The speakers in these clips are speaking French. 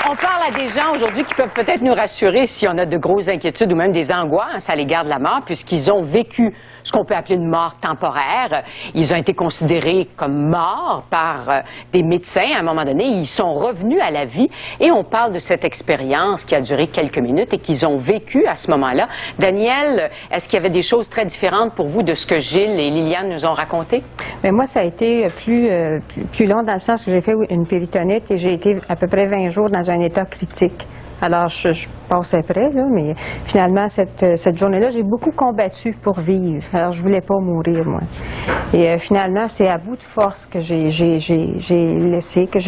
On parle à des gens aujourd'hui qui peuvent peut-être nous rassurer si on a de grosses inquiétudes ou même des angoisses à l'égard de la mort, puisqu'ils ont vécu ce qu'on peut appeler une mort temporaire. Ils ont été considérés comme morts par des médecins à un moment donné. Ils sont revenus à la vie et on parle de cette expérience qui a duré quelques minutes et qu'ils ont vécu à ce moment-là. Daniel, est-ce qu'il y avait des choses très différentes pour vous de ce que Gilles et Liliane nous ont raconté? Mais moi, ça a été plus long dans le sens que j'ai fait une péritonite et j'ai été à peu près 20 jours dans un état critique. Alors, je passais près, là, mais finalement, cette journée-là, j'ai beaucoup combattu pour vivre. Alors, je voulais pas mourir, moi. Et finalement, c'est à bout de force que j'ai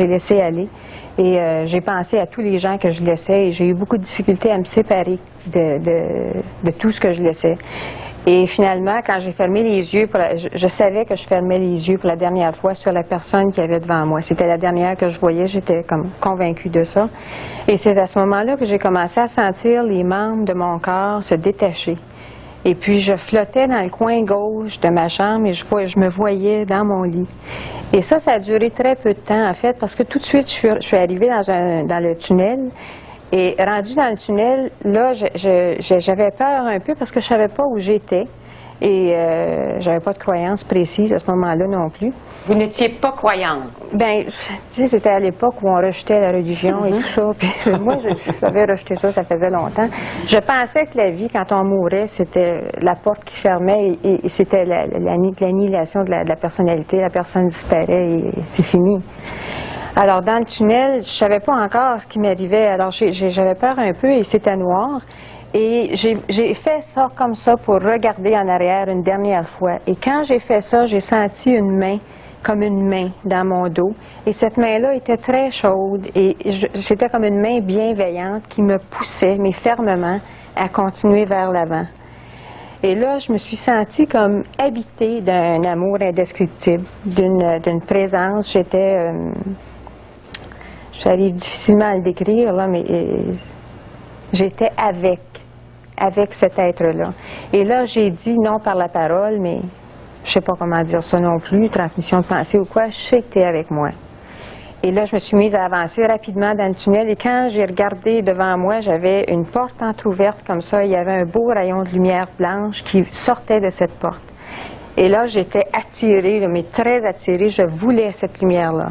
laissé aller. Et j'ai pensé à tous les gens que je laissais et j'ai eu beaucoup de difficultés à me séparer de tout ce que je laissais. Et finalement, quand j'ai fermé les yeux, je savais que je fermais les yeux pour la dernière fois sur la personne qui avait devant moi. C'était la dernière que je voyais, j'étais comme convaincue de ça. Et c'est à ce moment-là que j'ai commencé à sentir les membres de mon corps se détacher. Et puis, je flottais dans le coin gauche de ma chambre et je me voyais dans mon lit. Et ça a duré très peu de temps, en fait, parce que tout de suite, je suis arrivée dans le tunnel. Et rendue dans le tunnel, là, j'avais peur un peu parce que je savais pas où j'étais. Et j'avais pas de croyance précise à ce moment-là non plus. Vous n'étiez pas croyante? Bien, tu sais, c'était à l'époque où on rejetait la religion et tout ça. Puis moi, j'avais rejeté ça, ça faisait longtemps. Je pensais que la vie, quand on mourait, c'était la porte qui fermait et c'était l'annihilation de la personnalité. La personne disparaît et c'est fini. Alors, dans le tunnel, je savais pas encore ce qui m'arrivait. Alors, j'avais peur un peu et c'était noir. Et j'ai fait ça comme ça pour regarder en arrière une dernière fois. Et quand j'ai fait ça, j'ai senti une main, comme une main, dans mon dos. Et cette main-là était très chaude et c'était comme une main bienveillante qui me poussait, mais fermement, à continuer vers l'avant. Et là, je me suis sentie comme habitée d'un amour indescriptible, d'une présence. J'arrive difficilement à le décrire, là, mais j'étais avec cet être-là. Et là, j'ai dit non par la parole, mais je sais pas comment dire ça non plus, transmission de pensée ou quoi, je sais que tu es avec moi. Et là, je me suis mise à avancer rapidement dans le tunnel et quand j'ai regardé devant moi, j'avais une porte entrouverte comme ça, il y avait un beau rayon de lumière blanche qui sortait de cette porte. Et là, j'étais attirée, mais très attirée, je voulais cette lumière-là.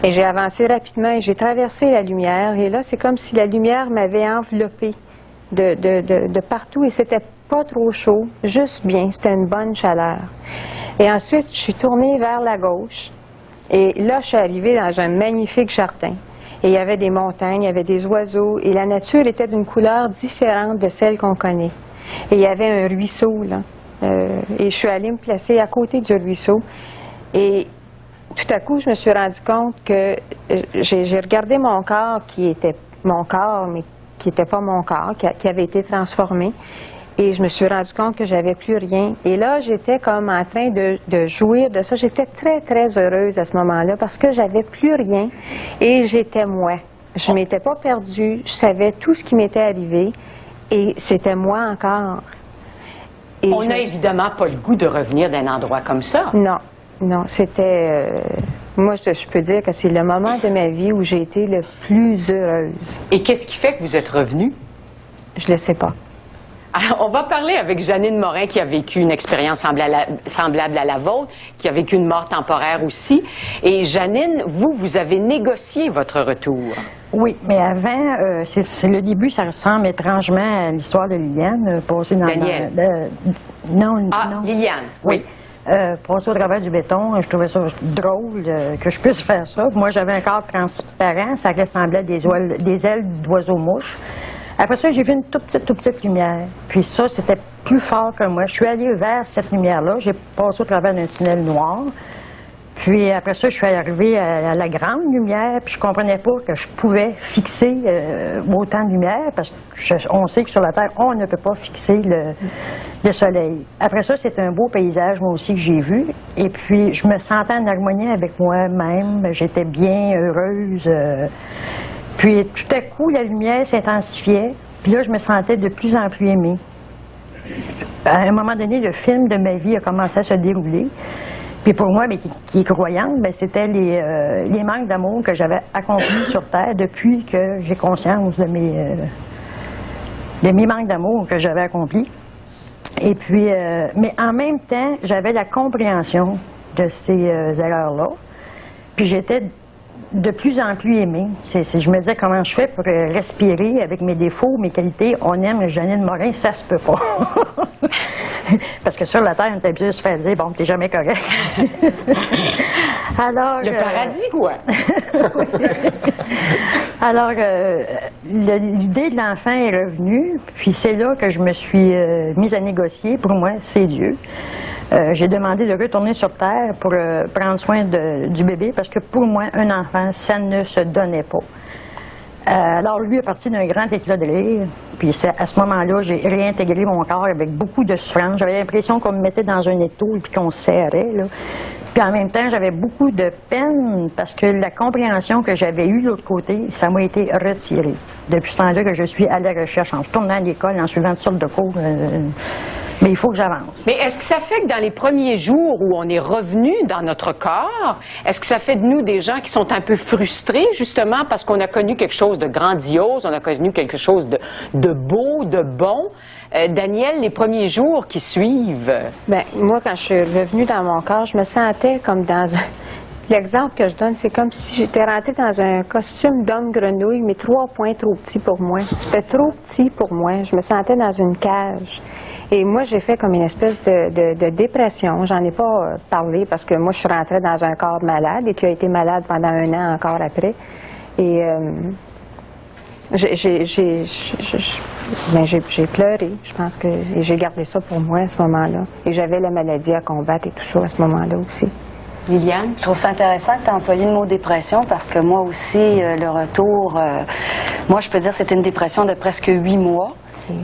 Et j'ai avancé rapidement et j'ai traversé la lumière. Et là, c'est comme si la lumière m'avait enveloppée de partout et c'était pas trop chaud, juste bien, c'était une bonne chaleur. Et ensuite, je suis tournée vers la gauche et là, je suis arrivée dans un magnifique jardin. Et il y avait des montagnes, il y avait des oiseaux et la nature était d'une couleur différente de celle qu'on connaît. Et il y avait un ruisseau, là. Et je suis allée me placer à côté du ruisseau. Et tout à coup, je me suis rendu compte que j'ai regardé mon corps qui était mon corps, mais qui n'était pas mon corps, qui avait été transformé. Et je me suis rendu compte que j'avais plus rien. Et là, j'étais comme en train de jouir de ça. J'étais très, très heureuse à ce moment-là parce que j'avais plus rien et j'étais moi. Je m'étais pas perdue. Je savais tout ce qui m'était arrivé et c'était moi encore. Et on n'a évidemment pas le goût de revenir d'un endroit comme ça. Non, non, c'était... moi, je peux dire que c'est le moment de ma vie où j'ai été le plus heureuse. Et qu'est-ce qui fait que vous êtes revenue? Je ne le sais pas. Alors, on va parler avec Janine Morin qui a vécu une expérience semblable à la vôtre, qui a vécu une mort temporaire aussi. Et Janine, vous avez négocié votre retour. Oui, mais avant, c'est le début, ça ressemble étrangement à l'histoire de Liliane, passée dans... Daniel. Non. Liliane, oui. Passer au travers du béton, je trouvais ça drôle que je puisse faire ça. Moi, j'avais un corps transparent, ça ressemblait à des ailes d'oiseaux-mouches. Après ça, j'ai vu une toute petite lumière. Puis ça, c'était plus fort que moi. Je suis allée vers cette lumière-là. J'ai passé au travers d'un tunnel noir. Puis après ça, je suis arrivée à la grande lumière. Puis je comprenais pas que je pouvais fixer autant de lumière. Parce qu'on sait que sur la Terre, on ne peut pas fixer le soleil. Après ça, c'est un beau paysage, moi aussi, que j'ai vu. Et puis, je me sentais en harmonie avec moi-même. J'étais bien heureuse. Puis tout à coup, la lumière s'intensifiait, puis là, je me sentais de plus en plus aimée. À un moment donné, le film de ma vie a commencé à se dérouler. Puis Puis pour moi, mais qui est croyante, ben, c'était les manques d'amour que j'avais accomplis sur Terre depuis que j'ai conscience de mes manques d'amour que j'avais accomplis. Et puis, mais en même temps, j'avais la compréhension de ces erreurs-là. Puis j'étais de plus en plus aimée. Je me disais comment je fais pour respirer avec mes défauts, mes qualités. On aime Janine Morin, ça se peut pas. Parce que sur la Terre, on est habitué de se faire dire, bon, t'es jamais correct. Alors, le paradis, quoi. Alors, l'idée de l'enfant est revenue, puis c'est là que je me suis mise à négocier. Pour moi, c'est Dieu. J'ai demandé de retourner sur Terre pour prendre soin du bébé, parce que pour moi, un enfant, ça ne se donnait pas. Alors, lui est parti d'un grand éclat de rire, puis à ce moment-là, j'ai réintégré mon corps avec beaucoup de souffrance. J'avais l'impression qu'on me mettait dans un étau et puis qu'on serrait, là. Puis en même temps, j'avais beaucoup de peine parce que la compréhension que j'avais eue de l'autre côté, ça m'a été retiré. Depuis ce temps-là que je suis à la recherche, en retournant à l'école, en suivant toutes sortes de cours, mais il faut que j'avance. Mais est-ce que ça fait que dans les premiers jours où on est revenu dans notre corps, est-ce que ça fait de nous des gens qui sont un peu frustrés, justement, parce qu'on a connu quelque chose de grandiose, on a connu quelque chose de beau, de bon? Daniel, les premiers jours qui suivent? Bien, moi, quand je suis revenue dans mon corps, je me sentais comme dans un... L'exemple que je donne, c'est comme si j'étais rentrée dans un costume d'homme grenouille, mais 3 points trop petit pour moi. C'était trop petit pour moi. Je me sentais dans une cage. Et moi, j'ai fait comme une espèce de dépression. J'en ai pas parlé parce que moi, je suis rentrée dans un corps malade et qui a été malade pendant 1 an encore après. Et j'ai pleuré. Je pense que j'ai gardé ça pour moi à ce moment-là. Et j'avais la maladie à combattre et tout ça à ce moment-là aussi. Liliane? Je trouve ça intéressant que tu as employé le mot dépression parce que moi aussi, le retour, moi je peux dire que c'était une dépression de presque 8 mois.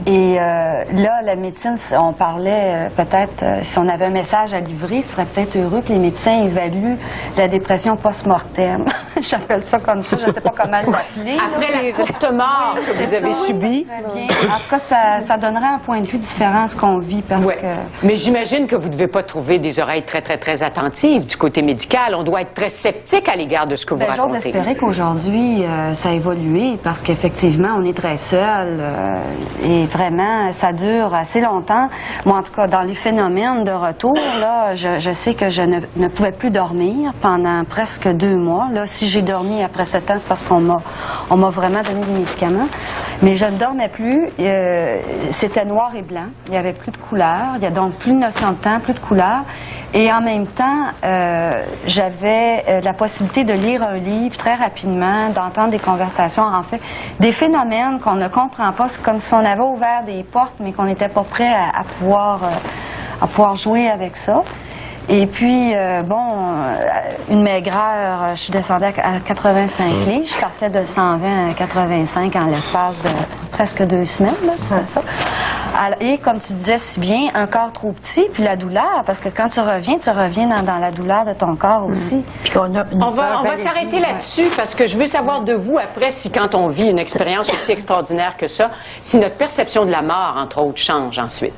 Et là, la médecine, on parlait peut-être, si on avait un message à livrer, ce serait peut-être heureux que les médecins évaluent la dépression post-mortem. J'appelle ça comme ça, je ne sais pas comment l'appeler. Après la courte mort que vous avez subie. En tout cas, ça donnerait un point de vue différent à ce qu'on vit parce que... Mais j'imagine que vous ne devez pas trouver des oreilles très, très, très attentives du côté médical. On doit être très sceptique à l'égard de ce que vous racontez. J'ose espérer qu'aujourd'hui, ça a évolué parce qu'effectivement, on est très seul et vraiment, ça dure assez longtemps. Moi, en tout cas, dans les phénomènes de retour, là, je sais que je ne pouvais plus dormir pendant presque 2 mois. Là, si j'ai dormi après ce temps, c'est parce qu'on m'a vraiment donné des médicaments. Mais je ne dormais plus. C'était noir et blanc. Il n'y avait plus de couleur. Il n'y a donc plus de notion de temps, plus de couleur. Et en même temps, j'avais la possibilité de lire un livre très rapidement, d'entendre des conversations, en fait, des phénomènes qu'on ne comprend pas. C'est comme si on avait ouvert des portes, mais qu'on n'était pas prêt à pouvoir jouer avec ça. Et puis, une maigreur, je suis descendue à 85 livres. Je partais de 120 à 85 en l'espace de presque 2 semaines, là, c'est ça. Alors, et comme tu disais si bien, un corps trop petit, puis la douleur, parce que quand tu reviens dans la douleur de ton corps aussi. On va s'arrêter là-dessus, parce que je veux savoir de vous, après, si quand on vit une expérience aussi extraordinaire que ça, si notre perception de la mort, entre autres, change ensuite.